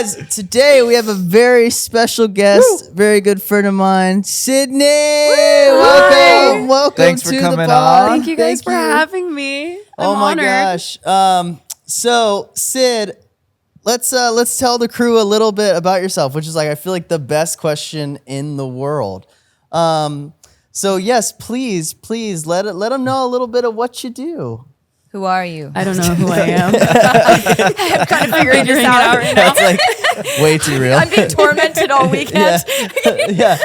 guys, today we have a very special guest, very good friend of mine, Sydney. Welcome Thanks for to coming the pod. on. Thank you guys for having me. I'm honored. Gosh. So Sid, let's tell the crew a little bit about yourself, which is like I feel like the best question in the world. So yes, please let them know a little bit of what you do. Who are you? I don't know who I am. I'm trying to figure this out right now. That's like way too real. I'm being tormented all weekend. Yeah.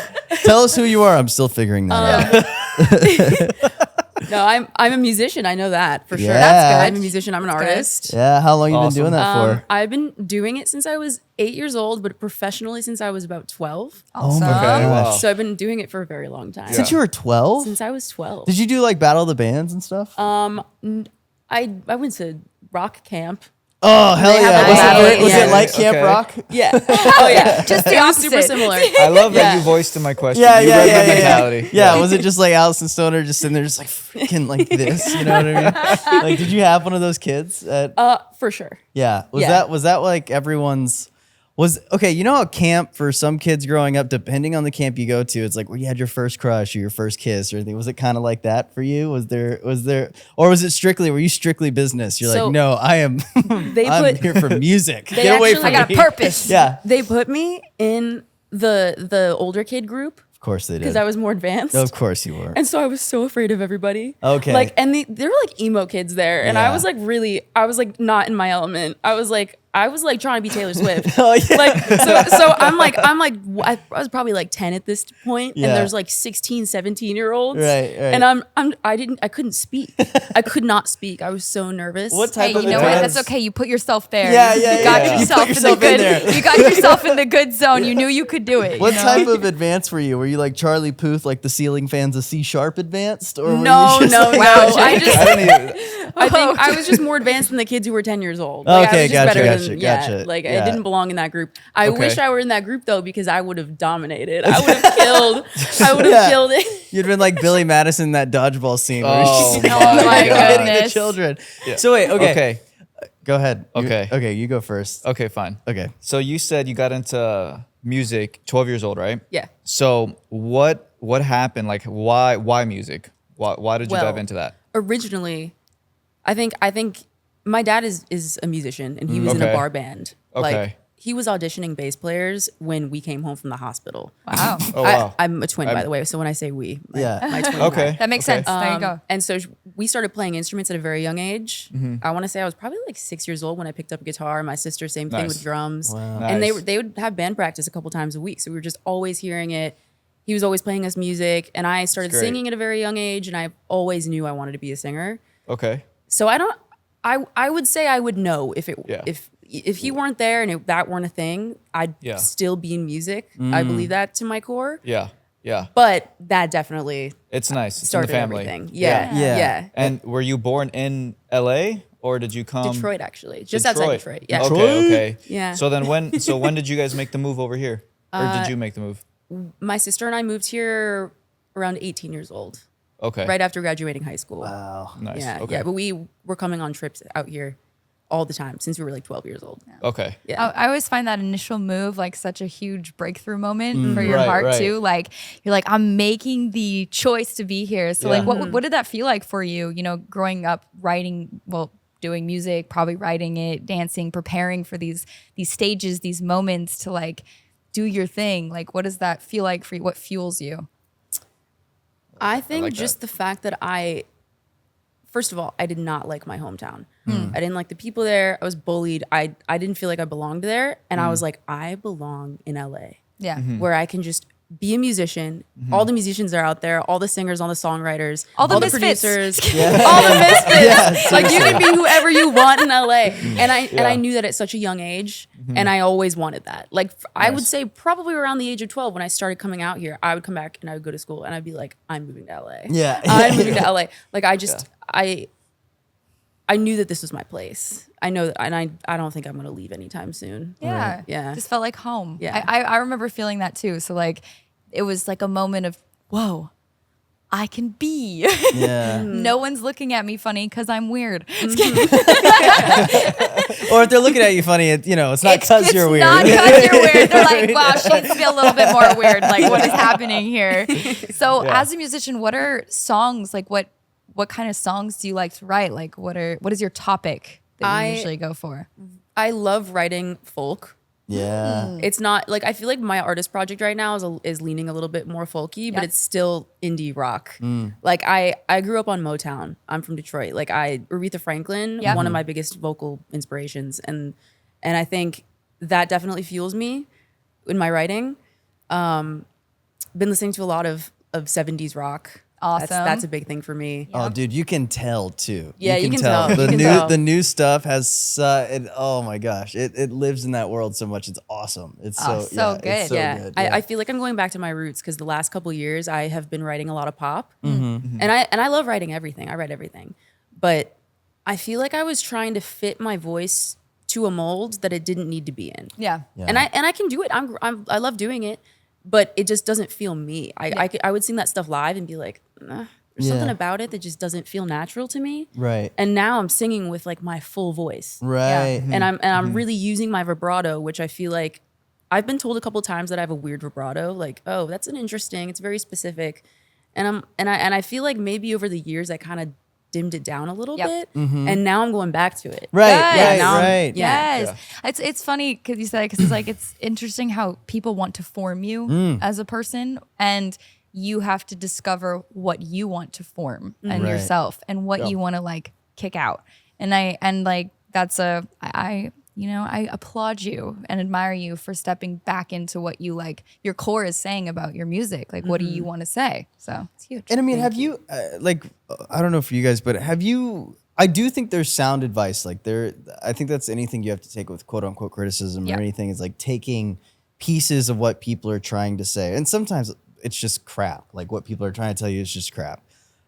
Tell us who you are. I'm still figuring that out. No, I'm a musician. I know that for sure. Yeah. That's good. I'm a musician. I'm an artist. Yeah. How long you been doing that for? I've been doing it since I was 8 years old, but professionally since I was about 12. Oh my Okay, wow. gosh. So I've been doing it for a very long time. Since you were 12? Since I was 12. Did you do like Battle of the Bands and stuff? I went to rock camp. Oh, hell They have yeah. a Was, battle, it, was yeah. it like Camp Okay. Rock? Yeah. Oh yeah. Just the It was super opposite. similar. I love that Yeah. you voiced in my question. Yeah, you yeah, read yeah, the yeah, mentality. Yeah, was it just like Allison Stoner just sitting there just like freaking like this? You know what I mean? Like, did you have one of those kids? For sure. Yeah. Yeah. Was that like everyone's okay, you know how camp for some kids growing up, depending on the camp you go to, it's like where you had your first crush or your first kiss or anything. Was it kind of like that for you? Was there or was it were you strictly business? You're So, like, no, I am I'm here for music. They Get away actually- from I got me. a purpose. Yeah. They put me in the older kid group Of course they did. because I was more advanced. Of course you were. And so I was so afraid of everybody. Okay. Like, and there were like emo kids there. And Yeah. I was like not in my element. I was like trying to be Taylor Swift. Oh, yeah. Like, so I was probably like 10 at this point, Yeah. and there's like 16, 17-year-olds. Right. And I couldn't speak. I could not speak. I was so nervous. What type Hey, of you know what? advance- That's okay. You put yourself there. Yeah, you, yeah, you got yeah. You yourself put in yourself the in good. there. You got yourself in the good zone. You knew you could do it. What you know? type of advance were you? Were you like Charlie Puth, like the ceiling fans of C sharp advanced? Or were No, you just no, like, no. I just I don't even. I think I was just more advanced than the kids who were 10 years old. Okay, I was just gotcha, better gotcha, than, gotcha. Like Yeah. I didn't belong in that group. I Okay. wish I were in that group though, because I would have dominated. I would have killed. I would have Yeah. killed it. You'd been like Billy Madison in that dodgeball scene where Oh he's my just hitting the goodness. children. So wait, okay. Okay. Go ahead. Okay. Okay, you go first. Okay, fine. Okay. So you said you got into music 12 years old, right? Yeah. So what happened? Like why music? Why did you Well, dive into that? Originally, I think my dad is a musician and he was in a Okay. bar band. Okay. Like he was auditioning bass players when we came home from the hospital. Wow. Oh wow. I'm a twin, by the way. So when I say we, Yeah. my twin. and I. Okay. That makes Okay. sense. There you go. And so we started playing instruments at a very young age. I want to say I was probably like 6 years old when I picked up a guitar. My sister, same thing Nice. with drums. Wow. And Nice. they would have band practice a couple times a week. So we were just always hearing it. He was always playing us music. And I started great. singing at a very young age. And I always knew I wanted to be a singer. Okay. So I would say I would know if Yeah. if he weren't there and that weren't a thing, I'd Yeah. still be in music. I believe that to my core. Yeah. Yeah. But that definitely It's nice. It's in the started family. everything. Yeah. Yeah. Yeah. And were you born in LA or did you come Detroit, actually. Just outside Detroit. Yeah. Okay, okay. Yeah. So then when did you guys make the move over here? Or did you make the move? My sister and I moved here around 18 years old, Okay. right after graduating high school. Wow. Nice. Yeah. Okay. Yeah. But we were coming on trips out here all the time since we were like 12 years old. Okay. Yeah. I always find that initial move like such a huge breakthrough moment for your Right, heart right. too. Like you're like, I'm making the choice to be here. So like, Yeah. what did that feel like for you? You know, growing up, writing, well, doing music, probably writing it, dancing, preparing for these stages, these moments to like do your thing. Like, what does that feel like for you? What fuels you? I think like just the fact that first of all, I did not like my hometown. Hmm. I didn't like the people there. I was bullied. I didn't feel like I belonged there. And Hmm. I was like, I belong in LA. Yeah. Mm-hmm. Where I can just be a musician. All the musicians are out there, all the singers, all the songwriters, All the misfits. producers, all the misfits. Like you can be whoever you want in LA. And I knew that at such a young age, and I always wanted that. Like I would say probably around the age of 12 when I started coming out here, I would come back and I would go to school and I'd be like, I'm moving to LA. Yeah. I'm moving to LA. Like I knew that this was my place. I know that, and I don't think I'm gonna leave anytime soon. Yeah. Yeah. Just felt like home. Yeah. I remember feeling that too. So like it was like a moment of, whoa, I can be. Yeah. No one's looking at me funny because I'm weird. or if they're looking at you funny, it's not because you're weird. Not because you're weird. They're like, wow, she needs to be a little bit more weird. Like, what is happening here? So, as a musician, what are songs like? What kind of songs do you like to write? Like, what is your topic that you usually go for? I love writing folk. Yeah. It's not like I feel like my artist project right now is leaning a little bit more folky, but it's still indie rock. Like I grew up on Motown. I'm from Detroit. Like Aretha Franklin, one of my biggest vocal inspirations, and I think that definitely fuels me in my writing. Been listening to a lot of 70s rock. Awesome. That's a big thing for me. Oh, dude, you can tell too. Yeah, you can tell. The new stuff has oh my gosh, it lives in that world so much. It's awesome. It's good. It's so good. I feel like I'm going back to my roots because the last couple years I have been writing a lot of pop, and I love writing everything. I write everything, but I feel like I was trying to fit my voice to a mold that it didn't need to be in. Yeah. And I can do it. I love doing it, but it just doesn't feel me. I would sing that stuff live and be like, there's something about it that just doesn't feel natural to me. Right. And now I'm singing with like my full voice. Right. And I'm really using my vibrato, which I feel like I've been told a couple of times that I have a weird vibrato. Like, oh, that's it's very specific. And I feel like maybe over the years I kind of dimmed it down a little bit, and now I'm going back to it. Right. Yes. Right. Yes. It's funny because you said it, because it's like it's interesting how people want to form you as a person, and you have to discover what you want to form and yourself and what you want to like kick out. And that's I applaud you and admire you for stepping back into what you like your core is saying about your music. Like, what do you want to say? So it's huge. And I mean, have you I don't know for you guys, but have you? I do think there's sound advice. Like I think that's anything you have to take with quote unquote criticism or anything is like taking pieces of what people are trying to say, and sometimes it's just crap. Like what people are trying to tell you is just crap.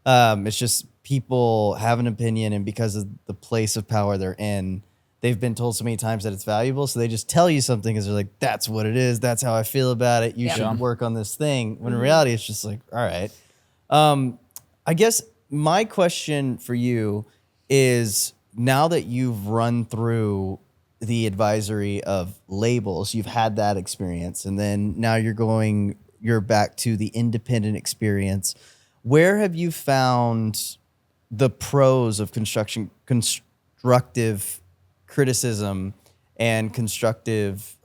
It's just people have an opinion, and because of the place of power they're in, they've been told so many times that it's valuable, so they just tell you something because they're like, that's what it is. That's how I feel about it. You should work on this thing. When in reality, it's just like, all right. I guess my question for you is, now that you've run through the advisory of labels, you've had that experience, and then now you're back to the independent experience. Where have you found the pros of constructive criticism and constructive,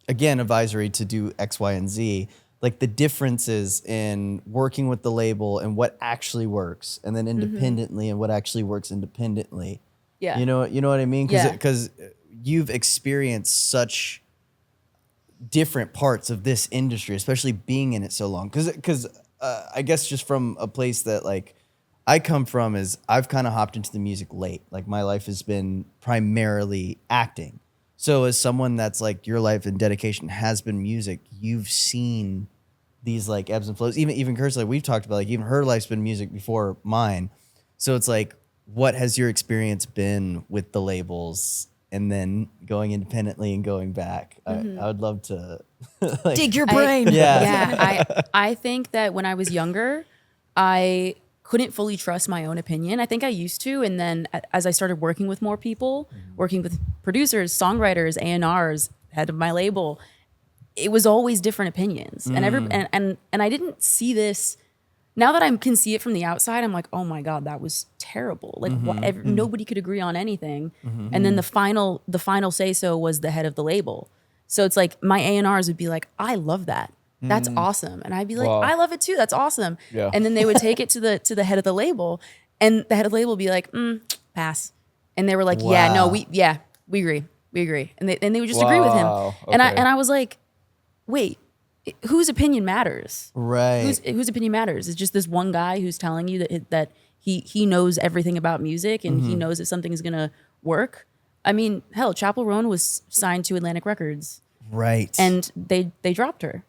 advisory to do X, Y, and Z, like the differences in working with the label and what actually works, and then independently and what actually works independently? Yeah. You know what I mean? Because you've experienced such different parts of this industry, especially being in it so long. Because I guess just from a place that like I come from is I've kind of hopped into the music late. Like my life has been primarily acting. So as someone that's like your life and dedication has been music, you've seen these like ebbs and flows. Even Kurt's, like we've talked about, like even her life's been music before mine. So it's like, what has your experience been with the labels and then going independently and going back? I would love to like, dig your brain. I think that when I was younger, I couldn't fully trust my own opinion. I think I used to, and then as I started working with more people, working with producers, songwriters, A&Rs, head of my label, it was always different opinions. And I didn't see this. Now that I can see it from the outside, I'm like, oh my God, that was terrible. Like nobody could agree on anything. And then the final say so was the head of the label. So it's like my A&Rs would be like, I love that. That's awesome. And I'd be like, Wow. I love it too. That's awesome. Yeah. And then they would take it to the head of the label, and the head of the label would be like, pass. And they were like, we agree. And they would just agree with him. Wow. And Okay. I was like, wait, whose opinion matters? right. Whose opinion matters? It's just this one guy who's telling you that he knows everything about music, and he knows if something is gonna work. I mean, hell, Chappell Roan was signed to Atlantic Records, Right. and they dropped her,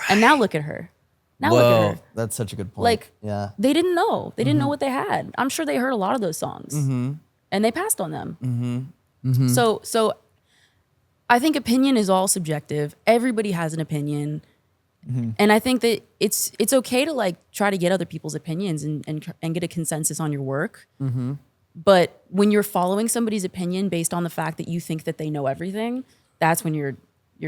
and now look at her. Now look at her. That's such a good point. Like, yeah. they didn't know. They didn't know what they had. I'm sure they heard a lot of those songs, and they passed on them. So I think opinion is all subjective. Everybody has an opinion. And I think that it's okay to like try to get other people's opinions and get a consensus on your work. But when you're following somebody's opinion based on the fact that you think that they know everything, that's when you're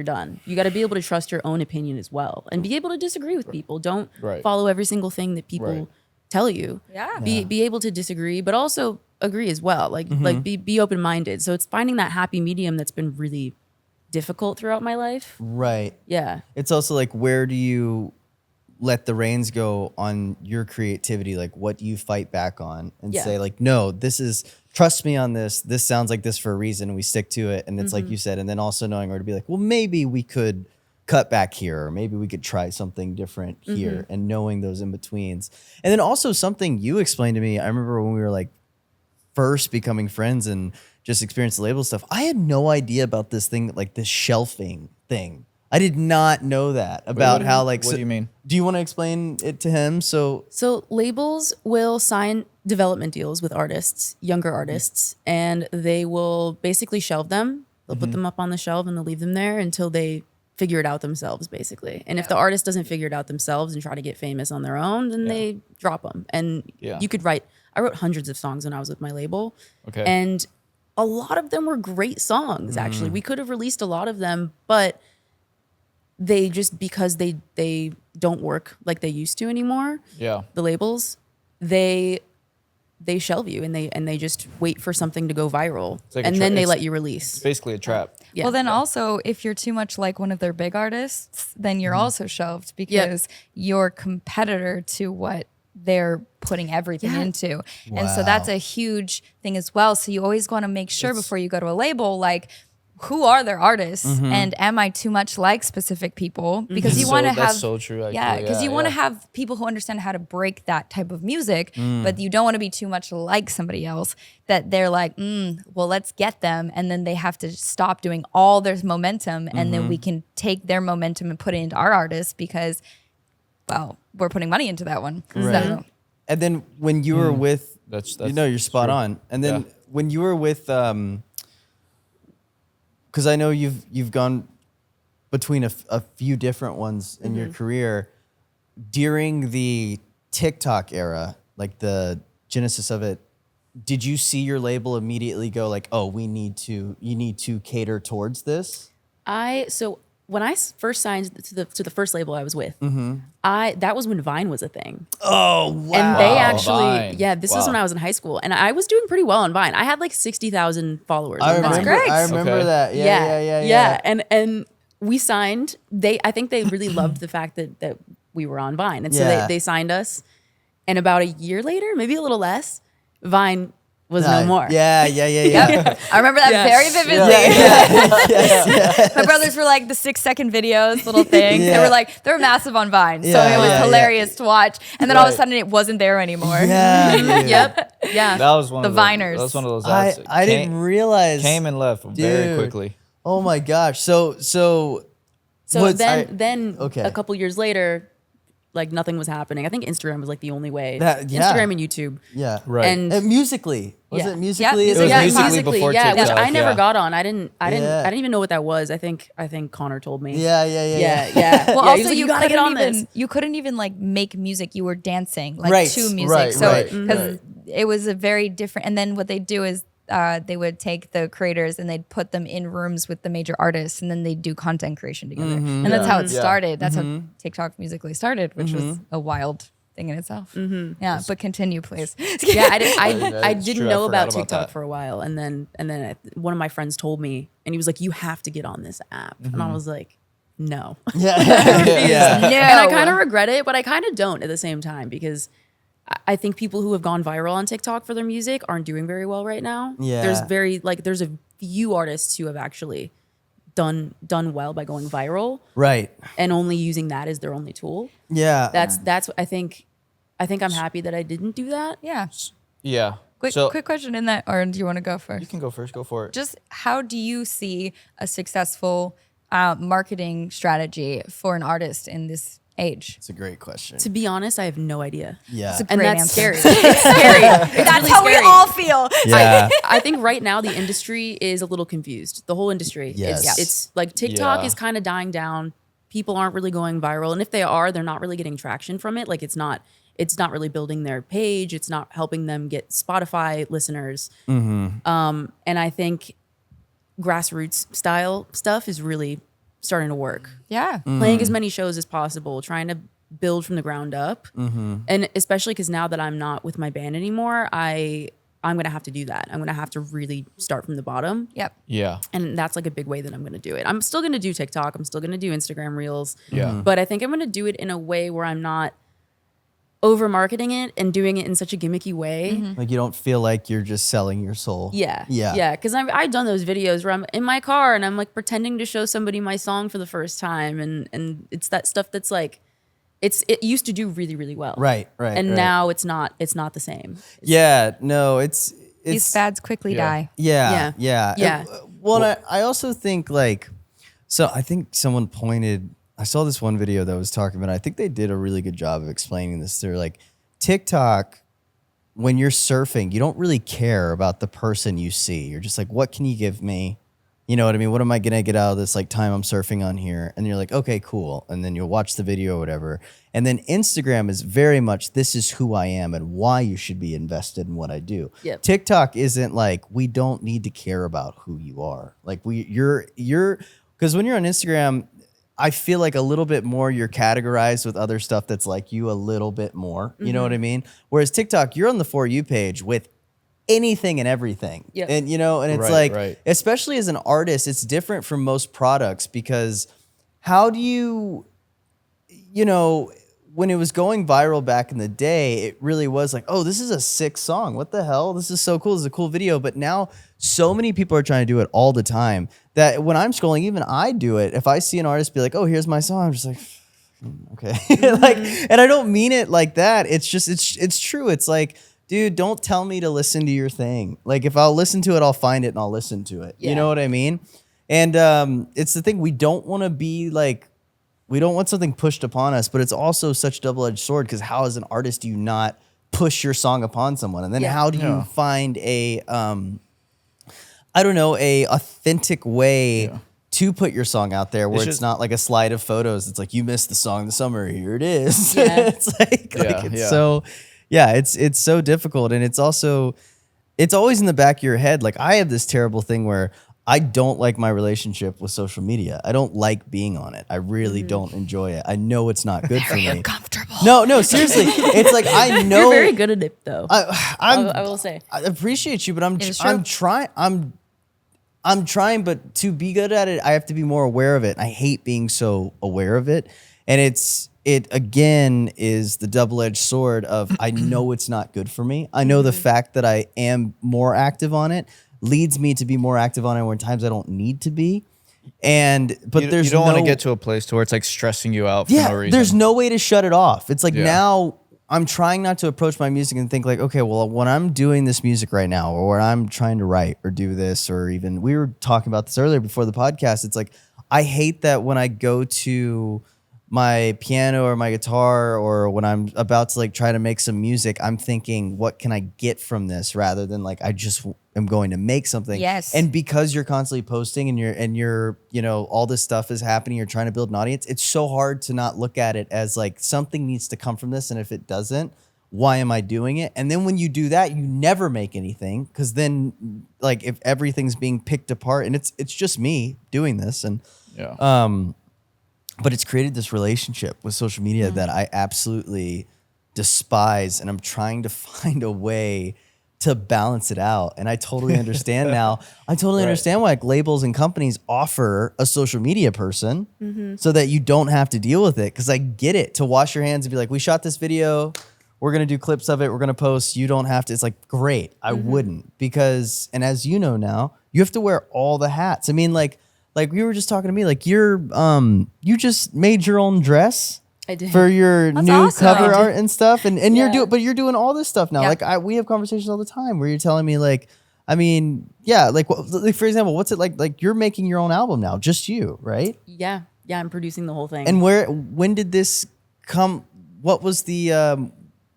done. You got to be able to trust your own opinion as well and be able to disagree with people. Don't follow every single thing that people tell you. Yeah. Be able to disagree, but also agree as well. Like be open-minded. So it's finding that happy medium that's been really difficult throughout my life. Right. Yeah. It's also like, where do you let the reins go on your creativity? Like, what do you fight back on and say like, no, trust me on this. This sounds like this for a reason. And we stick to it. And it's like you said, and then also knowing where to be like, well, maybe we could cut back here, or maybe we could try something different here, and knowing those in betweens. And then also something you explained to me, I remember when we were like first becoming friends and just experienced the label stuff, I had no idea about this thing, like this shelving thing. I did not know that about how like. What do you mean? Do you want to explain it to him? So labels will sign development deals with artists, younger artists, and they will basically shelve them. They'll put them up on the shelf and they'll leave them there until they figure it out themselves, basically. And if the artist doesn't figure it out themselves and try to get famous on their own, then they drop them. And you could I wrote hundreds of songs when I was with my label. Okay. And a lot of them were great songs, actually. We could have released a lot of them, but they just, because they don't work like they used to anymore. Yeah. The labels, they shelve you and they just wait for something to go viral, like and then they let you release. It's basically a trap. Yeah. Well, then also, if you're too much like one of their big artists, then you're also shelved because you're competitor to what they're putting everything into. And so that's a huge thing as well. So you always want to make sure before you go to a label, like, who are their artists, and am I too much like specific people? Because you want to have, that's so true. Actually. because you want to have people who understand how to break that type of music, but you don't want to be too much like somebody else that they're like, well, let's get them, and then they have to stop doing all their momentum, and then we can take their momentum and put it into our artists because, well, we're putting money into that one. Right. So, and then when you were with, That's you're spot on. And then when you were with, because I know you've gone between a few different ones in your career. During the TikTok era, like the genesis of it, did you see your label immediately go like, oh, you need to cater towards this? So when I first signed to the first label I was with, that was when Vine was a thing. Oh, wow. And they actually, Vine. this was when I was in high school, and I was doing pretty well on Vine. I had like 60,000 followers on Vine. great. I remember Okay. that. Yeah. And we signed. I think they really loved the fact that we were on Vine, and so Yeah. they signed us. And about a year later, maybe a little less, Vine was no more. Yeah. I remember that Yeah. very vividly. My brothers were like the 6-second videos, little things. Yeah. They were massive on Vine. So Yeah, it was yeah, hilarious to watch. And then all of a Right. sudden it wasn't there anymore. Yeah. Yep. Yeah. That was one The of the Viners. That was one of those. I ads that didn't realize. came and left very Dude. quickly. Oh my gosh. So So what's- then okay. a couple years later, like nothing was happening. I think Instagram was like the only way. Yeah. Instagram and YouTube. Yeah. Right. And Musically. Was Yeah. it Musically? Yeah, Is It was it- Musical.ly before which TikTok, I never yeah. got on. I didn't Yeah. even know what that was. I think Connor told me. Yeah. Yeah. Well, Yeah, he was also like, you gotta get on couldn't this. even you couldn't even like make music. You were dancing like Right, to music. right, So right, because it was a very different. And then what they do is they would take the creators and they'd put them in rooms with the major artists, and then they'd do content creation together. And that's how it started. That's how TikTok Musically started, which was a wild thing in itself. Yeah, but continue, please. Yeah, I That's didn't true. I know about forgot about TikTok that. for a while, and then one of my friends told me, and he was like, "You have to get on this app," and I was like, "No." Yeah. And I No. kind of regret it, but I kind of don't at the same time, because I think people who have gone viral on TikTok for their music aren't doing very well right now. Yeah. There's a few artists who have actually done well by going viral Right. and only using that as their only tool. Yeah. That's I think I'm happy that I didn't do that. Yeah. Yeah. Quick question in that, or do you want to go first? You can go first. Go for it. Just how do you see a successful marketing strategy for an artist in this age? It's a great question. To be honest, I have no idea. Yeah. And Great that's answer. scary. It's scary. It's That's really how scary. we all feel. Yeah. I think right now the industry is a little confused. The whole industry. Yes. It's like TikTok Yeah. is kind of dying down. people aren't really going viral, and if they are, they're not really getting traction from it. Like it's not really building their page. It's not helping them get Spotify listeners. And I think grassroots style stuff is really starting to work. Yeah. Playing as many shows as possible, trying to build from the ground up. And especially because now that I'm not with my band anymore, I'm going to have to do that. I'm going to have to really start from the bottom. Yep. Yeah. And that's like a big way that I'm going to do it. I'm still going to do TikTok. I'm still going to do Instagram Reels. Yeah. But I think I'm going to do it in a way where I'm not over marketing it and doing it in such a gimmicky way. Like you don't feel like you're just selling your soul. Yeah. Yeah. Yeah. Because I've done those videos where I'm in my car and I'm like pretending to show somebody my song for the first time. And it's that stuff that's like, it used to do really, really well. Right. And now it's not the same. Yeah. No, it's These fads quickly die. Yeah. Yeah. Well, I also think like, so I think someone pointed, I saw this one video that was talking about, I think they did a really good job of explaining this. They're like, TikTok, when you're surfing, you don't really care about the person you see. You're just like, what can you give me? You know what I mean? What am I going to get out of this like time I'm surfing on here? And you're like, okay, cool. And then you'll watch the video or whatever. And then Instagram is very much, this is who I am and why you should be invested in what I do. Yep. TikTok isn't like, we don't need to care about who you are. Like you're, because when you're on Instagram, I feel like a little bit more you're categorized with other stuff that's like you a little bit more. You know what I mean? Whereas TikTok, you're on the For You page with anything and everything. Yep. And and it's like, especially as an artist, it's different from most products because how do you when it was going viral back in the day, it really was like, oh, this is a sick song. What the hell? This is so cool. This is a cool video. But now so many people are trying to do it all the time that when I'm scrolling, even I do it. If I see an artist be like, oh, here's my song, I'm just like, okay. Like, and I don't mean it like that. It's just, it's true. It's like, dude, don't tell me to listen to your thing. Like if I'll listen to it, I'll find it and I'll listen to it. Yeah. You know what I mean? And it's the thing, we don't want to be like, we don't want something pushed upon us, but it's also such a double-edged sword because how as an artist do you not push your song upon someone? And then how do you find a, a authentic way to put your song out there where it's not like a slide of photos. It's like, you missed the song this summer, here it is. Yeah. It's like it's so, it's so difficult. And it's also, it's always in the back of your head. Like I have this terrible thing where I don't like my relationship with social media. I don't like being on it. I really don't enjoy it. I know it's not good for me. Uncomfortable. No, seriously. It's like I know You're very good at it though. I will say. I appreciate you, but I'm It is true. trying. I'm trying, but to be good at it, I have to be more aware of it. I hate being so aware of it, and it again is the double-edged sword of I know it's not good for me. I know the fact that I am more active on it leads me to be more active on it when times I don't need to be. But you don't want to get to a place to where it's like stressing you out for no reason. There's no way to shut it off. It's like now I'm trying not to approach my music and think like, okay, well, when I'm doing this music right now, or when I'm trying to write or do this, or even we were talking about this earlier before the podcast. It's like, I hate that when I go to my piano or my guitar, or when I'm about to like try to make some music, I'm thinking, what can I get from this rather than like, I just am going to make something. Yes. And because you're constantly posting and you're, all this stuff is happening, you're trying to build an audience. It's so hard to not look at it as like something needs to come from this. And if it doesn't, why am I doing it? And then when you do that, you never make anything. Cause then like if everything's being picked apart and it's just me doing this and, but it's created this relationship with social media that I absolutely despise. And I'm trying to find a way to balance it out. And I totally understand now. I totally understand why like labels and companies offer a social media person so that you don't have to deal with it. Cause I get it, to wash your hands and be like, we shot this video. We're going to do clips of it. We're going to post. You don't have to. It's like, great. I wouldn't, because, and as you know now, you have to wear all the hats. I mean, like you were just talking to me, like you just made your own dress. I did. For your That's new awesome. cover art and stuff. And Yeah. you're doing all this stuff now. Yeah. Like we have conversations all the time where you're telling me like, I mean, yeah, like for example, what's it like you're making your own album now, just you, right? Yeah. I'm producing the whole thing. And when did this come? What was the,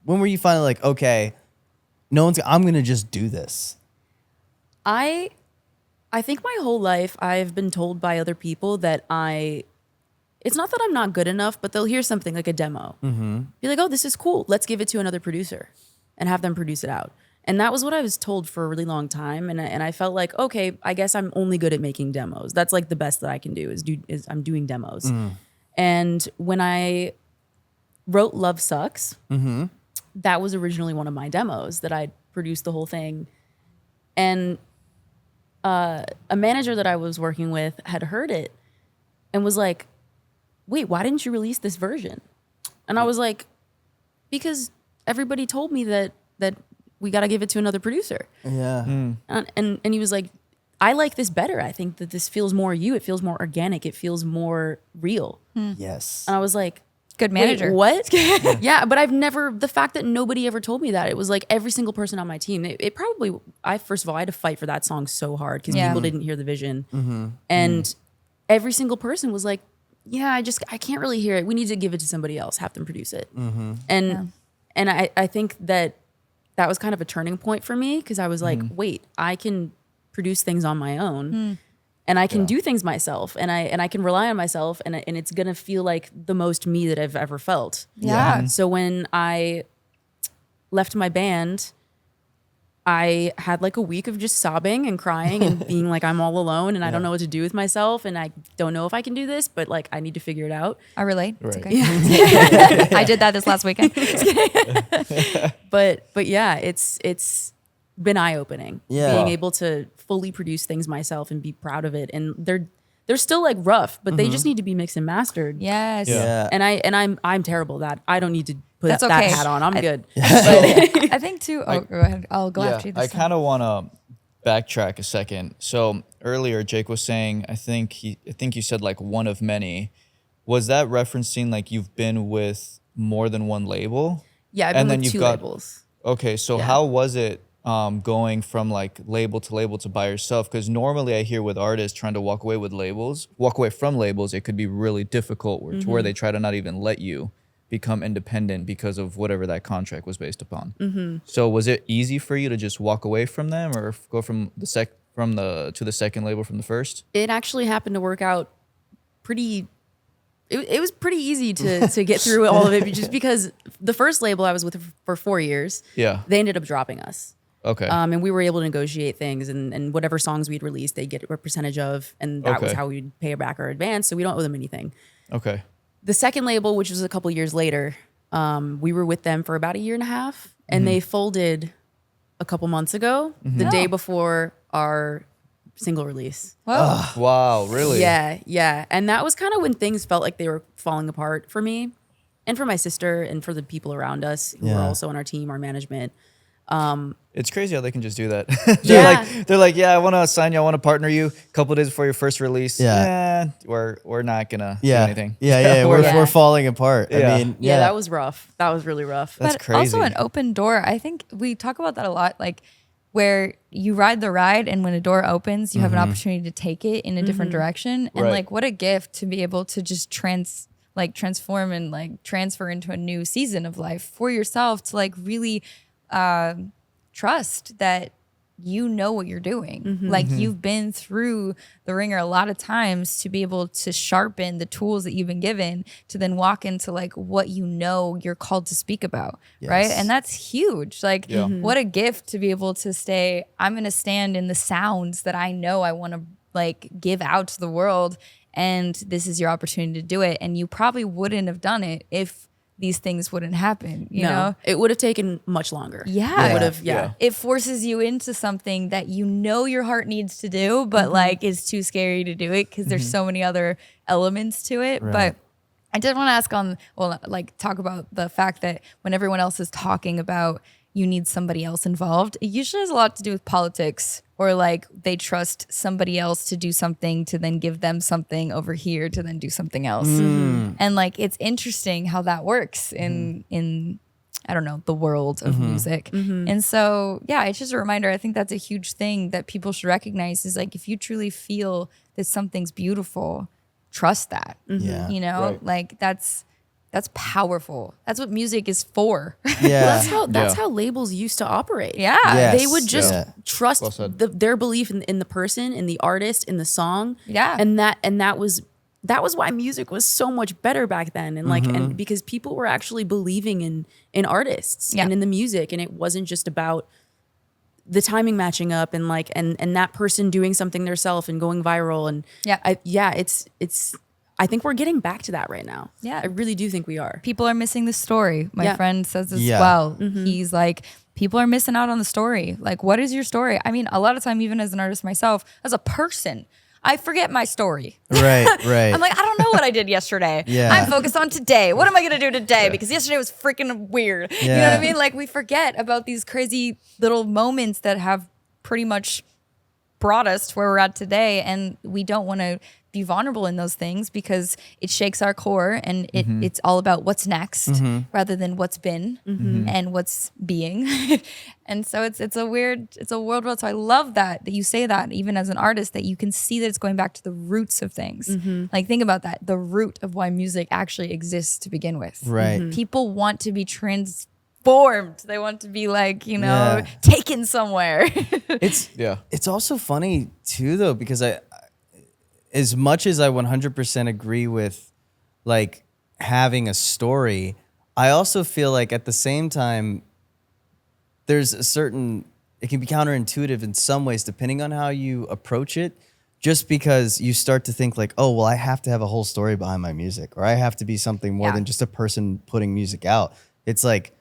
when were you finally like, okay, I'm going to just do this? I think my whole life I've been told by other people that it's not that I'm not good enough, but they'll hear something like a demo, be like, oh, this is cool. Let's give it to another producer and have them produce it out. And that was what I was told for a really long time. And I felt like, okay, I guess I'm only good at making demos. That's like the best that I can do is I'm doing demos. And when I wrote Love Sucks, that was originally one of my demos that I produced the whole thing. And a manager that I was working with had heard it and was like, wait, why didn't you release this version? And I was like, because everybody told me that we got to give it to another producer. Yeah. And he was like, I like this better. I think that this feels more you. It feels more organic. It feels more real. Yes. And I was like, Good manager. wait, what? Yeah, but the fact that nobody ever told me that, it was like every single person on my team, first of all, I had to fight for that song so hard because people didn't hear the vision. And every single person was like, yeah, I can't really hear it. We need to give it to somebody else, have them produce it. And I think that was kind of a turning point for me because I was like, wait, I can produce things on my own and I can do things myself and I can rely on myself and it's going to feel like the most me that I've ever felt. Yeah. So when I left my band, I had like a week of just sobbing and crying and being like, I'm all alone and I don't know what to do with myself and I don't know if I can do this, but like I need to figure it out. I relate. It's Right. okay. I did that this last weekend. But yeah, it's been eye-opening. Yeah. Being able to fully produce things myself and be proud of it. And they're still like rough, but they just need to be mixed and mastered. Yes. Yeah. And I'm terrible at that. I don't need to put That's that okay. hat on. I'm good. I think too. Oh, go ahead. I'll go after you. I This time. kind of want to backtrack a second. So earlier, Jake was saying, I think you said like one of many. Was that referencing like you've been with more than one label? Yeah, I've been And then with you've two got- labels. Okay, so Yeah. how was it going from like label to by yourself? Because normally I hear with artists trying to walk away from labels, it could be really difficult to where they try to not even let you become independent because of whatever that contract was based upon. So was it easy for you to just walk away from them or go from the second label from the first? It actually happened to work out pretty. It was pretty easy to get through all of it just because the first label I was with for 4 years, Yeah. they ended up dropping us. Okay. And we were able to negotiate things and whatever songs we'd released, they'd get a percentage of, and that was Okay. how we'd pay back our advance. So we don't owe them anything. Okay. The second label, which was a couple years later, we were with them for about a year and a half and they folded a couple months ago, the day before our single release. Whoa. Wow, really? Yeah. And that was kind of when things felt like they were falling apart for me and for my sister and for the people around us who were Yeah. also on our team, our management. It's crazy how they can just do that. Yeah. they're like, yeah, I want to sign you, I want to partner you. A couple days before your first release, Yeah. we're not gonna Yeah. do anything. Yeah. We're falling apart. Yeah. I mean, Yeah, that was rough. That was really rough. That's But crazy. also an open door. I think we talk about that a lot, like where you ride the ride and when a door opens, you have an opportunity to take it in a different direction. And Right. like what a gift to be able to just transform and like transfer into a new season of life for yourself to like really trust that you know what you're doing. Like you've been through the ringer a lot of times to be able to sharpen the tools that you've been given to then walk into like what you know you're called to speak about. Right. Yes. And that's huge. Like Yeah. what a gift to be able to stay, I'm going to stand in the sounds that I know I want to like give out to the world. And this is your opportunity to do it. And you probably wouldn't have done it if these things wouldn't happen, you know? It would have taken much longer. Yeah. It would have, Yeah. It forces you into something that you know your heart needs to do, but like is too scary to do it because there's so many other elements to it. Right. But I did want to ask talk about the fact that when everyone else is talking about you need somebody else involved, it usually has a lot to do with politics or like they trust somebody else to do something to then give them something over here to then do something else. And like it's interesting how that works in I don't know, the world of music. And so, yeah, it's just a reminder. I think that's a huge thing that people should recognize is like, if you truly feel that something's beautiful, trust that, Yeah. you know, Right. like that's powerful. That's what music is for. Yeah. That's how labels used to operate. Yeah. Yes. They would just Yeah. trust Well said. their belief in the person, in the artist, in the song. Yeah. And that was that was why music was so much better back then. And like, and because people were actually believing in artists and in the music. And it wasn't just about the timing matching up and like, and that person doing something themselves and going viral. And I think we're getting back to that right now. Yeah. I really do think we are. People are missing the story. My friend says as Yeah. well. He's like, people are missing out on the story. Like, what is your story? I mean, a lot of time, even as an artist myself, as a person, I forget my story. Right. I'm like, I don't know what I did yesterday. Yeah. I'm focused on today. What am I going to do today? Because yesterday was freaking weird. You know what I mean? Like, we forget about these crazy little moments that have pretty much brought us to where we're at today. And we don't want to be vulnerable in those things because it shakes our core, and it's all about what's next rather than what's been and what's being. And so it's a world. So I love that you say that, even as an artist, that you can see that it's going back to the roots of things. Like, think about that, the root of why music actually exists to begin with. Right. People want to be transformed. They want to be like, taken somewhere. It's also funny too, though, because as much as I 100% agree with like having a story, I also feel like at the same time, there's a certain, it can be counterintuitive in some ways, depending on how you approach it, just because you start to think like, oh, well, I have to have a whole story behind my music, or I have to be something more than just a person putting music out. It's like,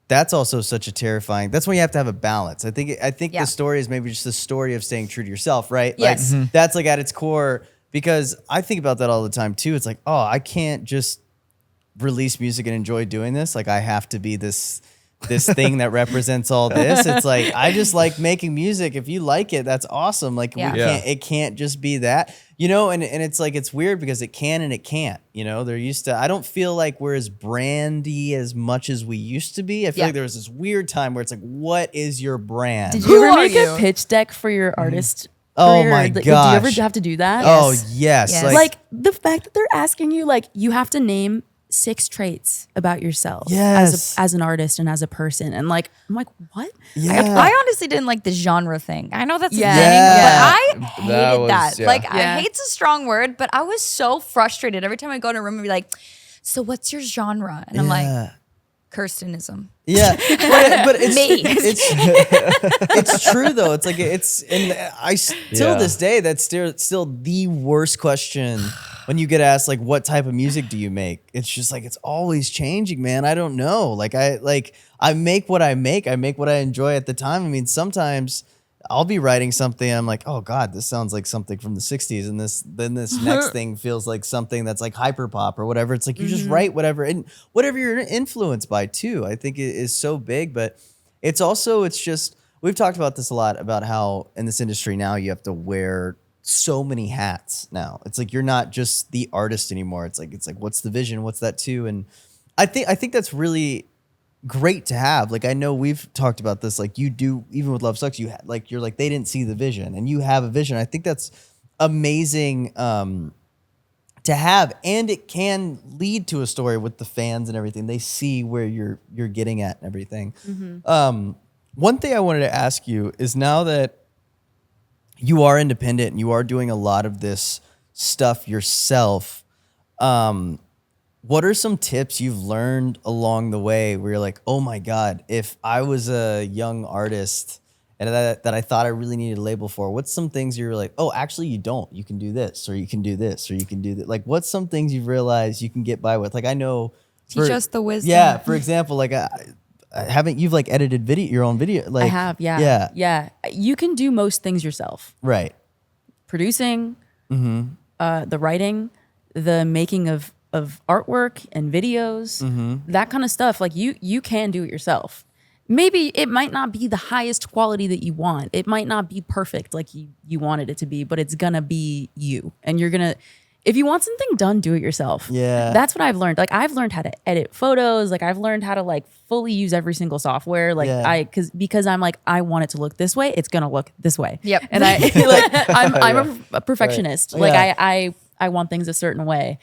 that's also such a terrifying, that's when you have to have a balance. I think the story is maybe just the story of staying true to yourself, right? Yes. Like that's like at its core, because I think about that all the time too. It's like, oh, I can't just release music and enjoy doing this. Like I have to be this thing that represents all this. It's like, I just like making music. If you like it, that's awesome. Like it can't just be that, and it's like, it's weird because it can and it can't, I don't feel like we're as brandy as much as we used to be. I feel like there was this weird time where it's like, what is your brand? Did you ever make a pitch deck for your artist? Oh career? my Like, gosh. did you ever have to do that? Oh yes. Like the fact that they're asking you, like, you have to name 6 traits about yourself as an artist and as a person. And like, I'm like, what? I honestly didn't like the genre thing. I know that's a thing, Yeah. but I hated that. Like, Yeah. hate's a strong word, but I was so frustrated every time I go to a room and be like, so what's your genre? And I'm like, Kirstenism. Yeah, but it's Me. it's true though. It's like and I still this day that's still the worst question when you get asked like, what type of music do you make? It's just like, it's always changing, man. I don't know. Like I make what I make. I make what I enjoy at the time. I mean, sometimes I'll be writing something, I'm like, oh God, this sounds like something from the 60s. And then this next thing feels like something that's like hyper pop or whatever. It's like, you just write whatever, and whatever you're influenced by too, I think it is so big. But it's just, we've talked about this a lot, about how in this industry now you have to wear so many hats now. It's like, you're not just the artist anymore. It's like, what's the vision? What's that too? And I think that's really great to have. Like, I know we've talked about this, like you do, even with Love Sucks, you're like, they didn't see the vision and you have a vision. I think that's amazing to have, and it can lead to a story with the fans and everything. They see where you're getting at and everything. One thing I wanted to ask you is, now that you are independent and you are doing a lot of this stuff yourself, what are some tips you've learned along the way where you're like, oh my God, if I was a young artist and that I thought I really needed a label for, what's some things you're like, oh, actually you don't, you can do this, or you can do this, or you can do that. Like, what's some things you've realized you can get by with? Like, I know. Teach us the wisdom. Yeah. For example, like you've like edited your own video? Like, I have. Yeah. You can do most things yourself. Right. Producing, the writing, the making of artwork and videos, that kind of stuff. Like you can do it yourself. Maybe it might not be the highest quality that you want. It might not be perfect like you wanted it to be, but it's gonna be you. And you're gonna, if you want something done, do it yourself. Yeah. That's what I've learned. Like, I've learned how to edit photos. Like, I've learned how to like fully use every single software. Like because I'm like, I want it to look this way, it's gonna look this way. Yep. And I like I'm a perfectionist. Right. Like I want things a certain way.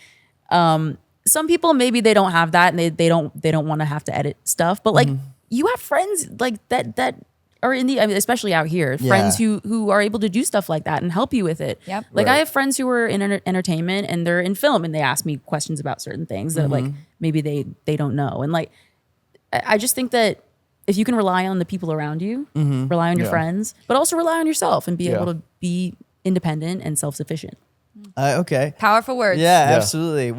Some people, maybe they don't have that, and they don't want to have to edit stuff, but like you have friends like that are in the, I mean, especially out here, friends who are able to do stuff like that and help you with it. Yep. Like Right. I have friends who are in entertainment and they're in film and they ask me questions about certain things that like maybe they don't know. And like, I just think that if you can rely on the people around you, rely on your friends, but also rely on yourself and be able to be independent and self-sufficient. Okay. Powerful words. Yeah, absolutely.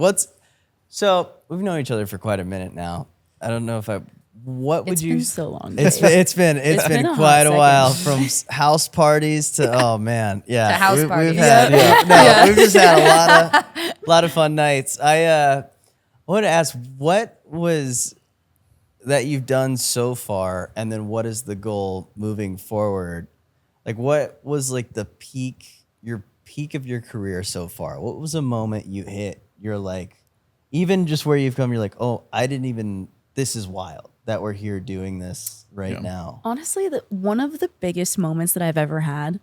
So we've known each other for quite a minute now. I don't know if what would It's you? been so long. It's been been a hot quite a second. while from house parties to oh man, yeah, To house We've parties. had we've just had a lot of fun nights. I want to ask what was that you've done so far, and then what is the goal moving forward? Like what was like your peak of your career so far? What was a moment you hit? You're like, even just where you've come, you're like, oh, this is wild that we're here doing this right now. Honestly, one of the biggest moments that I've ever had,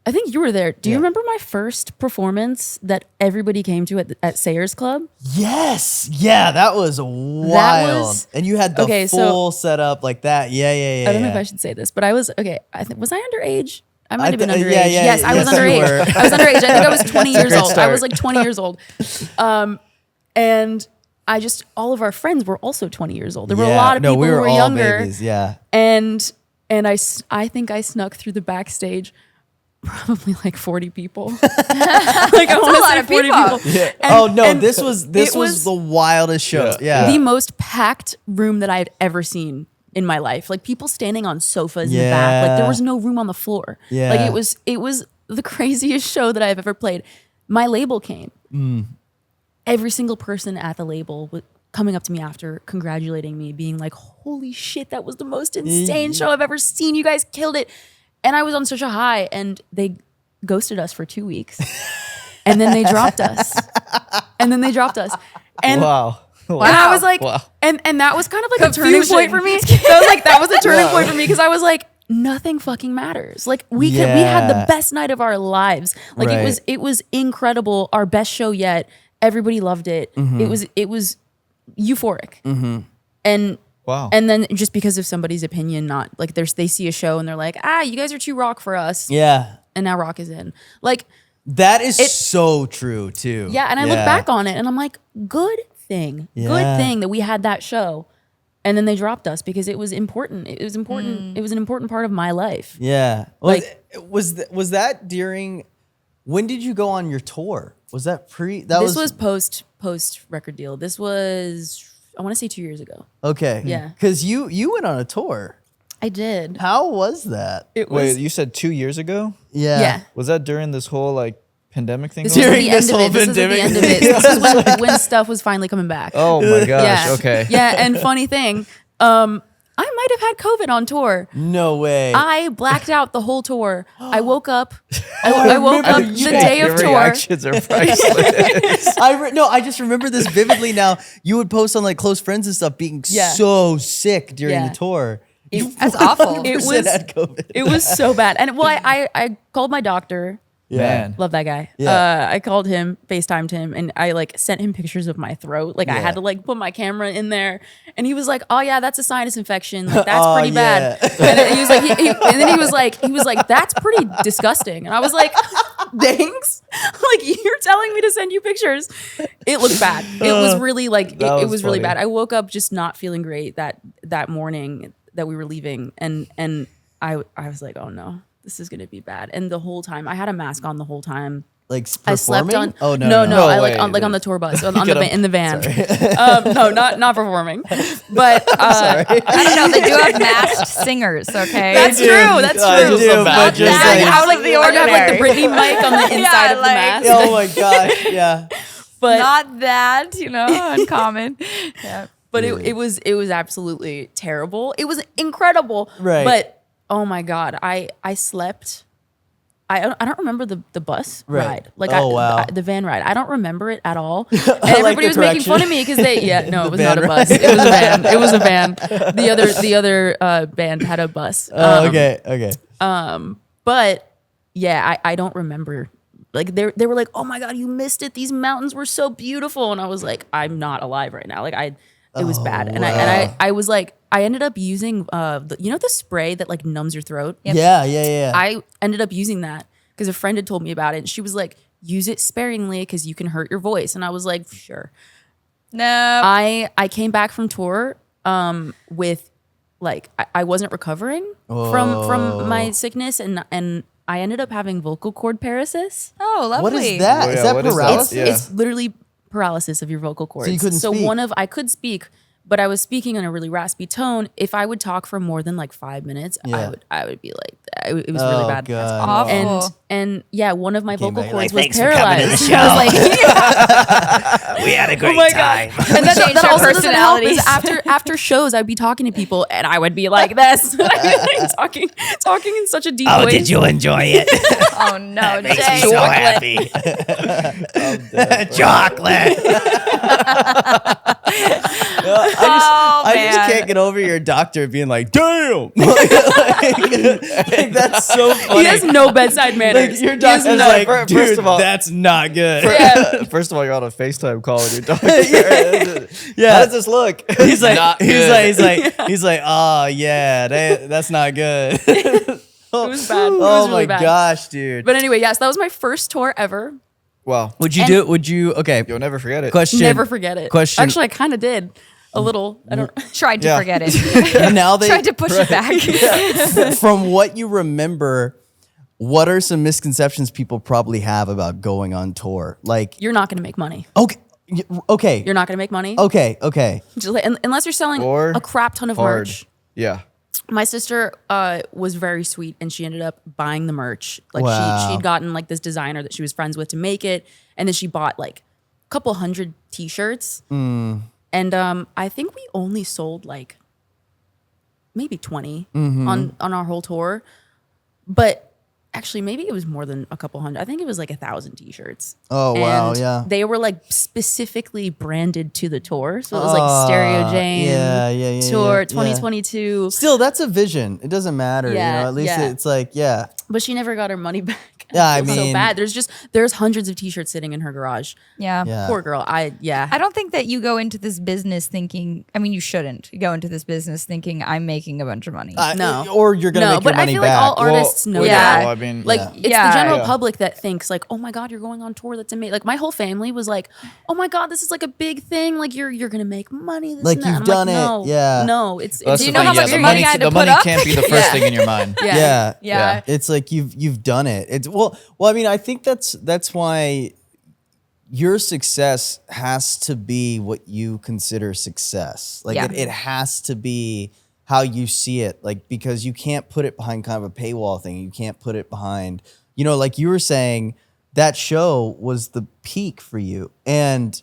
I think you were there. Do you remember my first performance that everybody came to at Sayers Club? Yes. Yeah, that was wild. And you had the full setup like that. Yeah. I don't know if I should say this, but I was, was I underage? I might have been underage. yeah, yes, I was yes, you were. underage. I was underage. I think I was 20 years great old. I start. was like 20 years old. And all of our friends were also 20 years old. There were a lot of people we who were all younger. Babies, yeah. And I think I snuck through the backstage probably like 40 people. Like I want to lot say of 40 people. people. Yeah. And This was the wildest show. Yeah. the most packed room that I had ever seen in my life. Like people standing on sofas in the back. Like there was no room on the floor. Yeah. Like it was the craziest show that I've ever played. My label came. Every single person at the label was coming up to me after, congratulating me, being like, holy shit, that was the most insane show I've ever seen. You guys killed it. And I was on such a high, and they ghosted us for 2 weeks. And then they dropped us. And Wow. and I was like, Wow. and that was kind of like a turning point for me. That was a turning point for me because I was like, nothing fucking matters. Like we had the best night of our lives. Like Right. it was incredible. Our best show yet. Everybody loved it. It was euphoric. And Wow. and then just because of somebody's opinion, not like they see a show and they're like, you guys are too rock for us. Yeah. And now rock is in. Like, That is so true too. yeah. And I look back on it and I'm like, good thing that we had that show. And then they dropped us because it was important. It was important. It was an important part of my life. Yeah. Was that during? When did you go on your tour? Was that pre? This was post record deal. This was, I want to say 2 years ago. okay. Yeah. Because you went on a tour. I did. How was that? It was Wait, you said 2 years ago? yeah. Was that during this whole like pandemic thing? This going was on? the end of it. This was at the end of it. This was when stuff was finally coming back. Oh my gosh. Yeah. Okay. Yeah. And funny thing, I might have had COVID on tour. No way. I blacked out the whole tour. I woke up. I woke up the day Your of tour. reactions are priceless. I just remember this vividly now. You would post on like close friends and stuff being so sick during Yeah. the tour. That's awful. It 100% was had COVID. it was so bad. And well, I called my doctor. Man. Love that guy. Yeah. I called him, FaceTimed him, and I like sent him pictures of my throat. Like I had to like put my camera in there, and he was like, "Oh yeah, that's a sinus infection. Like that's Oh, pretty bad." And then he was like, and then he was like, "That's pretty disgusting." And I was like, "Thanks." Like you're telling me to send you pictures. It looked bad. It was really like it was was really funny. bad. I woke up just not feeling great that morning that we were leaving, and I was like, "Oh no. This is gonna be bad." And the whole time, I had a mask on the whole time. Like I slept on. Oh no. no. I way. like on the tour bus, on the Get 'em. in the van. No, not performing. But I don't know. They do have masked singers. Okay, that's true. That's I true. do, but just That like, out of the I have like the ordinary. Britney mic on the inside of the like- mask. oh my gosh, yeah. But Not that, uncommon. Yeah. but it was absolutely terrible. It was incredible. Right. But oh my god, I slept. I don't remember the bus Right. ride. Like Oh, wow. the van ride. I don't remember it at all. And like everybody the was making fun correction. of me because no, it was The not a van bus. ride. It was a van. It was a van. The other band had a bus. Oh, okay. But yeah, I don't remember. Like they were like, "Oh my god, you missed it. These mountains were so beautiful." And I was like, "I'm not alive right now." Like it was bad. And I was like, I ended up using the spray that like numbs your throat. Yeah. I ended up using that because a friend had told me about it, and she was like, use it sparingly because you can hurt your voice. And I was like, sure. No. I came back from tour with like I wasn't recovering from my sickness, and I ended up having vocal cord paralysis. Oh, lovely. What is that? Oh, Is yeah, that what is that? paralysis? Yeah. It's literally paralysis of your vocal cords. So you couldn't speak? I could speak, but I was speaking in a really raspy tone. If I would talk for more than like 5 minutes, Yeah. I would be like, it was really bad. God. That's awful. And yeah, one of my vocal back, cords like, was "Thanks for coming to the paralyzed. show." I was like, We had a great oh my time. God. And Changed that our also doesn't help is personalities. after shows, I'd be talking to people and I would be like this. I'd be like, talking in such a deep Oh, voice. did you enjoy it? Oh no, Makes me Jay. so happy. Chocolate. I just man. can't get over your doctor being like, damn. Like, that's so funny. He has no bedside manners. Like, your He has doctor's no- like, First dude, of all- that's not good. First of all, you're on a FaceTime call with your doctor. Yeah. How does this look? He's like, Not he's good. like, he's like, oh yeah, that's not good. It was bad. It was Oh really my bad. gosh, dude. But anyway, yes, that was my first tour ever. Wow. Would you And- do it? Would you? Okay. You'll never forget it. Question. Never forget it. Question. Actually, I kind of did a little. I don't. Tried to Yeah. forget it. Now they Tried to push it back. from what you remember, what are some misconceptions people probably have about going on tour? Like, You're not going to make money. okay, You're not going to make money. okay. Just like- unless you're selling Or a crap ton of Hard. merch. Yeah. My sister was very sweet, and she ended up buying the merch. Like Wow. she'd gotten like this designer that she was friends with to make it, and then she bought like a couple hundred T-shirts. And I think we only sold like maybe 20 on our whole tour, but actually maybe it was more than a couple hundred. I think it was like 1,000 T-shirts. Oh, wow, And yeah. they were like specifically branded to the tour, so it was like Stereo Jane yeah, tour yeah. 2022. Still, that's a vision. It doesn't matter. Yeah, you know, at least yeah. it's like, yeah. But she never got her money back. Yeah, I feel so mean- bad. There's hundreds of T-shirts sitting in her garage. Yeah. Yeah. Poor girl. I don't think that you go into this business thinking, I mean, you shouldn't go into this business thinking I'm making a bunch of money. No. Or you're gonna No, make but your I money feel back. like all artists know yeah. that. Well, I mean, Like yeah. it's Yeah. the general Yeah. public that thinks like, oh my God, you're going on tour. That's amazing. Like my whole family was like, oh my God, this is like a big thing. Like you're gonna make money. This Like, and that. you've I'm done it. No, Yeah. No, it's That's Do you the know how thing, much the money I had to the put money up? can't be the first Yeah. thing in your mind. yeah. Yeah. It's like you've done it. It's well, I mean, I think that's why your success has to be what you consider success. Like Yeah. it has to be how you see it. Like, because you can't put it behind kind of a paywall thing. You can't put it behind, you know, like you were saying, that show was the peak for you. And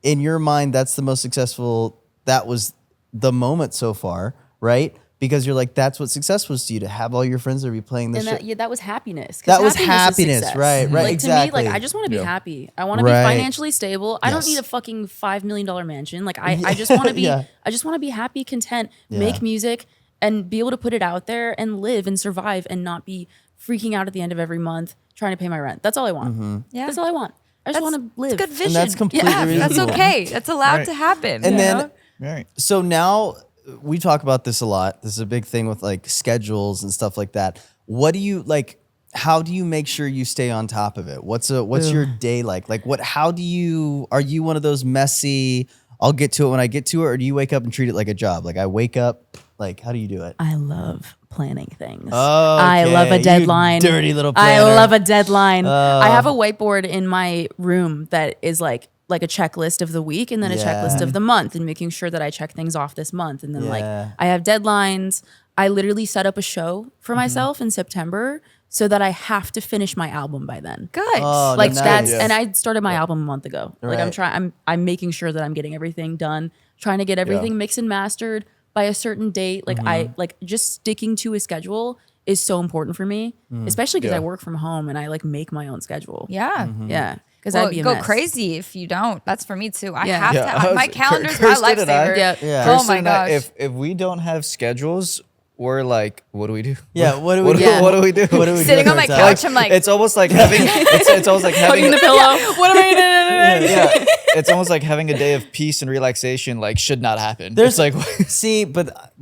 in your mind, that's the most successful, that was the moment so far, right? Because you're like, that's what success was to you, to have all your friends that be playing this And show. that was happiness. 'Cause That was is happiness, success. right, Like exactly. to me, like I just want to be Yeah. happy. I want to Right. be financially stable. I don't Yes. need a fucking $5 million mansion. Like I just want to be. Yeah. I just want to be happy, content, Yeah. make music, and be able to put it out there and live and survive and not be freaking out at the end of every month trying to pay my rent. That's all I want. Yeah. That's all I want. I just want to live. It's good vision. that's completely yeah, that's reasonable. okay. That's allowed Right. to happen. And you then know? Right. So now we talk about this a lot. This is a big thing with like schedules and stuff like that. What do you like? How do you make sure you stay on top of it? What's your day like? Like how do you, are you one of those messy, I'll get to it when I get to it, or do you wake up and treat it like a job? Like I wake up, like how do you do it? I love planning things. Oh, I love okay. a You deadline. dirty little I planner. love a deadline. I have a whiteboard in my room that is like a checklist of the week and then a Yeah. checklist of the month, and making sure that I check things off this month. And then Yeah. like I have deadlines. I literally set up a show for Mm-hmm. myself in September so that I have to finish my album by then. Good. Oh, Like nice. that's Yeah. and I started my album a month ago. Like I'm Right. trying I'm making sure that I'm getting everything done, trying to get everything mixed and mastered by a certain date. Like I like just sticking to a schedule is so important for me, especially because Yeah. I work from home and I like make my own schedule. yeah. Yeah. Because Well, I'd be a go mess. crazy if you don't. That's for me too. I Yeah. have Yeah, to I have was- my calendar's my Kirsten and I- lifesaver. Yeah. Yeah. Oh Kirsten my and I, gosh. if we don't have schedules, we're like, what do we do? Yeah, what do we what, do? do, what do we do? What do we do Sitting with on my our time? couch, I'm like, It's almost like having it's almost like having Hugging the pillow. What am I gonna do? yeah, it's almost like having a day of peace and relaxation like should not happen. There's It's like see, but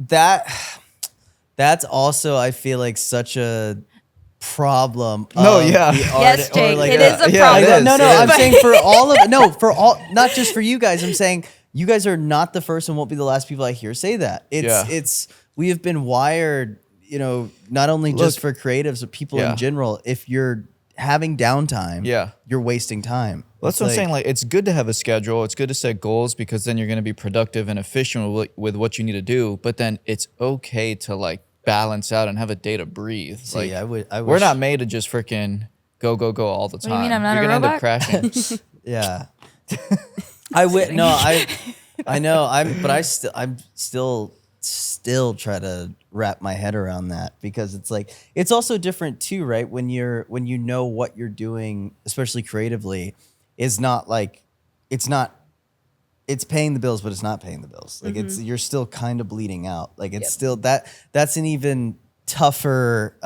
that's also I feel like such a problem. No, of yeah. the Yes, art- or Jake, like it a- is a yeah, problem. it is. No, It I'm is. saying for all of no, for all, not just for you guys. I'm saying you guys are not the first and won't be the last people I hear say that. Yeah. It's we have been wired, not only just for creatives but people Yeah. in general. If you're having downtime, Yeah. you're wasting time. That's what I'm saying. Like, it's good to have a schedule. It's good to set goals because then you're going to be productive and efficient with what you need to do. But then it's okay to like balance out and have a day to breathe. See, like, I we're wish- not made to just freaking go all the time. do you mean I'm not you're a gonna end up robot? crashing. Yeah. I know. I'm still try to wrap my head around that because it's like it's also different too, right? When you know what you're doing, especially creatively, is not like it's paying the bills, but it's not paying the bills. Like you're still kind of bleeding out. Like it's still that's an even tougher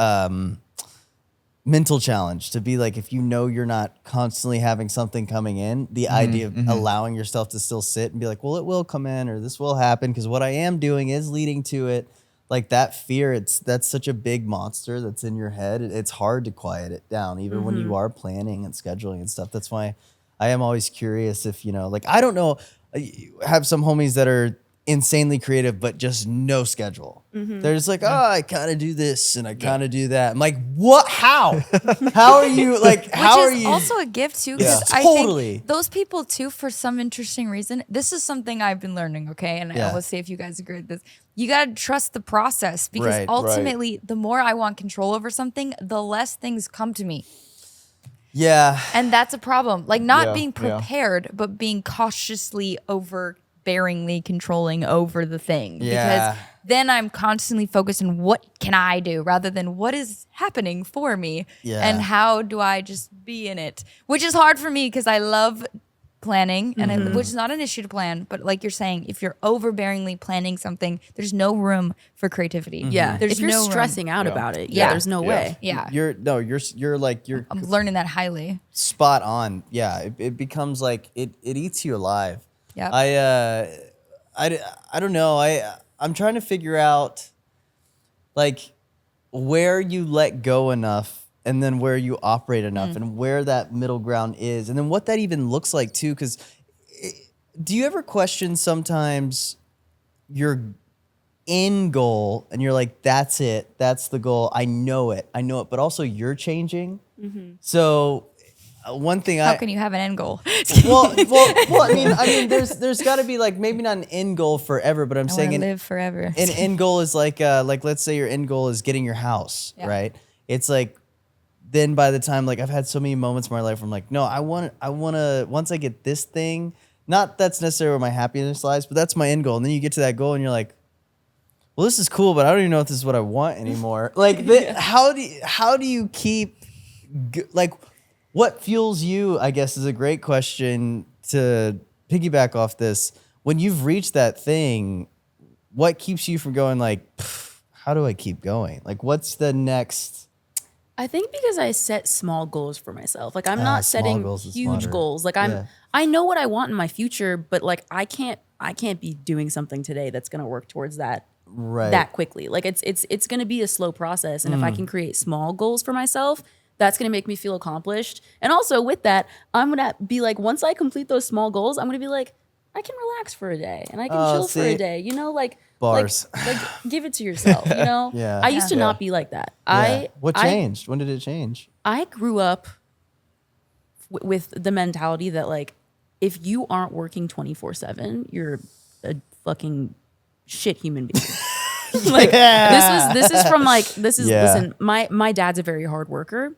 mental challenge to be like, if you're not constantly having something coming in, the idea of allowing yourself to still sit and be like, well, it will come in or this will happen because what I am doing is leading to it. Like that fear, that's such a big monster that's in your head. It's hard to quiet it down, even when you are planning and scheduling and stuff. That's why I am always curious if, like, I don't know, you have some homies that are insanely creative, but just no schedule. They're just like, oh, I kind of do this and I kind of do that. I'm like, what? How? How are you like? How are Which is you? also a gift too, because Yeah. I Totally. think those people too, for some interesting reason, this is something I've been learning. Okay, and Yeah. I will say if you guys agree with this, you gotta trust the process because Right, right. ultimately, the more I want control over something, the less things come to me. Yeah. And that's a problem. Like not Yeah, being yeah. prepared, but being cautiously overbearingly controlling over the thing. Yeah. Because then I'm constantly focused on what can I do rather than what is happening for me. Yeah. And how do I just be in it? Which is hard for me because I love planning and which is not an issue to plan, but like you're saying, if you're overbearingly planning something, there's no room for creativity. Yeah, There's if you're no room. stressing out about it, Yeah. there's no way. Yeah. You're I'm learning that highly. spot on. Yeah, it becomes like it eats you alive. Yep. I don't know. I'm trying to figure out like where you let go enough and then where you operate enough and where that middle ground is and then what that even looks like too. Because do you ever question sometimes your end goal and you're like, that's it, that's the goal, I know it, but also you're changing. So one thing How can you have an end goal? well, I mean, there's got to be like maybe not an end goal forever, but I'm I saying want to an live forever. end goal is like let's say your end goal is getting your house, Yeah. right? It's like then by the time like I've had so many moments in my life where I'm like, no, I want to once I get this thing, not that's necessarily where my happiness lies, but that's my end goal. And then you get to that goal and you're like, well, this is cool, but I don't even know if this is what I want anymore. Like, how do you keep like? What fuels you, I guess, is a great question to piggyback off this. When you've reached that thing, what keeps you from going like, how do I keep going? Like, what's the next? I think because I set small goals for myself. Like I'm not small setting goals is huge smarter. goals. Like Yeah. I know what I want in my future, but like I can't be doing something today that's going to work towards that Right. that quickly. Like it's going to be a slow process, and if I can create small goals for myself, that's going to make me feel accomplished. And also with that, I'm going to be like, once I complete those small goals, I'm going to be like, I can relax for a day and I can chill for see? a day, like Bars. like give it to yourself, Yeah. I used to Yeah. not be like that. Yeah. What changed? When did it change? I grew up with the mentality that like, if you aren't working 24/7, you're a fucking shit human being. Like this is from like listen, my dad's a very hard worker,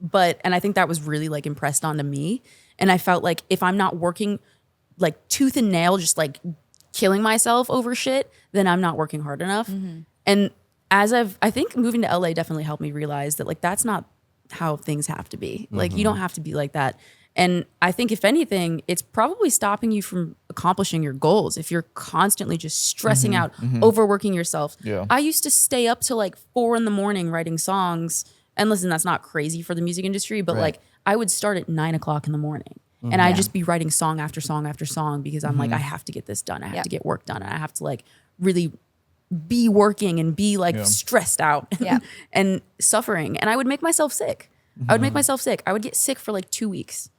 but and I think that was really like impressed onto me, and I felt like if I'm not working like tooth and nail, just like killing myself over shit, then I'm not working hard enough. And I think moving to LA definitely helped me realize that like that's not how things have to be. Like you don't have to be like that. And I think if anything, it's probably stopping you from accomplishing your goals if you're constantly just stressing out, overworking yourself. Yeah. I used to stay up till like 4 a.m. writing songs. And listen, that's not crazy for the music industry, but like I would start at 9 o'clock in the morning and I'd just be writing song after song after song because I'm like, I have to get this done. I have to get work done. And I have to like really be working and be like stressed out and suffering. And I would make myself sick. I would make myself sick. I would get sick for like 2 weeks.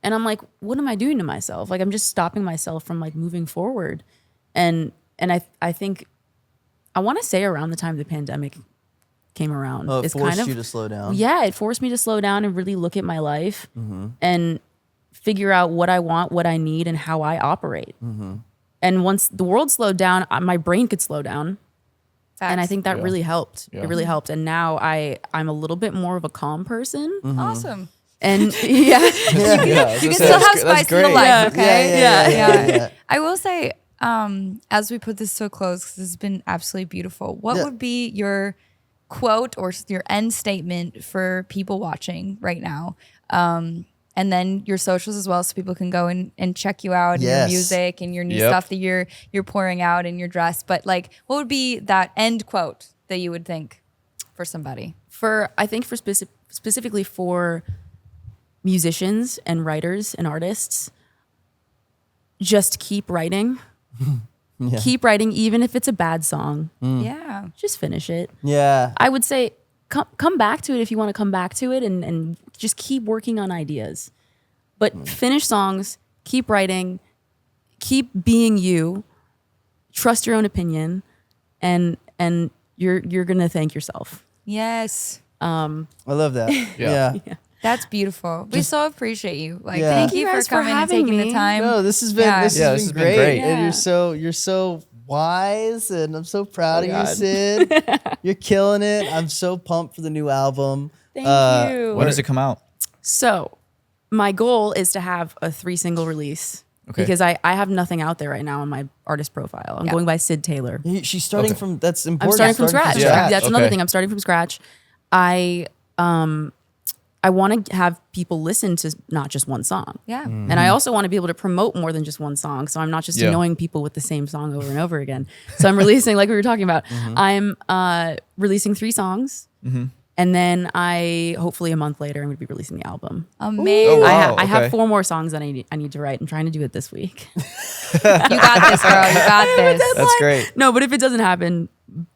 And I'm like, what am I doing to myself? Like, I'm just stopping myself from like moving forward. And I think, I want to say around the time the pandemic came around. Oh, it it's forced kind of, you to slow down. Yeah, it forced me to slow down and really look at my life and figure out what I want, what I need, and how I operate. And once the world slowed down, my brain could slow down. Facts. And I think that really helped. Yeah. It really helped. And now I'm a little bit more of a calm person. Awesome. And yeah. You can still have spice in the life, Yeah. okay? Yeah. I will say, as we put this to a close, because this has been absolutely beautiful, what would be your quote or your end statement for people watching right now? And then your socials as well, so people can go and check you out and your music and your new stuff that you're pouring out in your dress. But like, what would be that end quote that you would think for somebody? I think for specifically for musicians and writers and artists, just keep writing. Keep writing, even if it's a bad song. Yeah. Just finish it. Yeah. I would say come back to it if you want to come back to it and just keep working on ideas. But finish songs, keep writing, keep being you, trust your own opinion, and you're gonna thank yourself. Yes. I love that. Yeah. That's beautiful. We so appreciate you. Like, Yeah. thank Thank you you for guys for coming and having taking the me. time. No, this has been Yeah. this Yeah, has this been has been great. great. And Yeah. you're so wise, and I'm so proud of you, God. Sid. You're killing it. I'm so pumped for the new album. Thank you. When does it come out? So my goal is to have a 3-single release Okay. because I have nothing out there right now on my artist profile. I'm going by Sid Taylor. She's starting Okay. from that's I'm important. starting from scratch. scratch. That's another Okay. thing. I'm starting from scratch. I want to have people listen to not just one song. Yeah. And I also want to be able to promote more than just one song. So I'm not just annoying people with the same song over and over again. So I'm releasing, like we were talking about, I'm releasing 3 songs. And then hopefully a month later, I'm going to be releasing the album. Amazing. Oh, wow. I have okay. 4 more songs that I need to write. I'm trying to do it this week. You got this, girl. You got this. That's great. No, but if it doesn't happen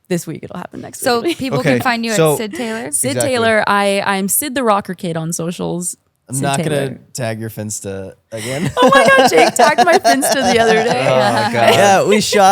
this week, it'll happen next So week. people Okay, can find you so- at Sid Taylor. Sid Exactly. Taylor, I'm Sid the Rocker Kid on socials. I'm Sid not Taylor. gonna tag your Finsta again. Oh my God, Jake tagged my Finsta the other day. Oh, God. Yeah, we shot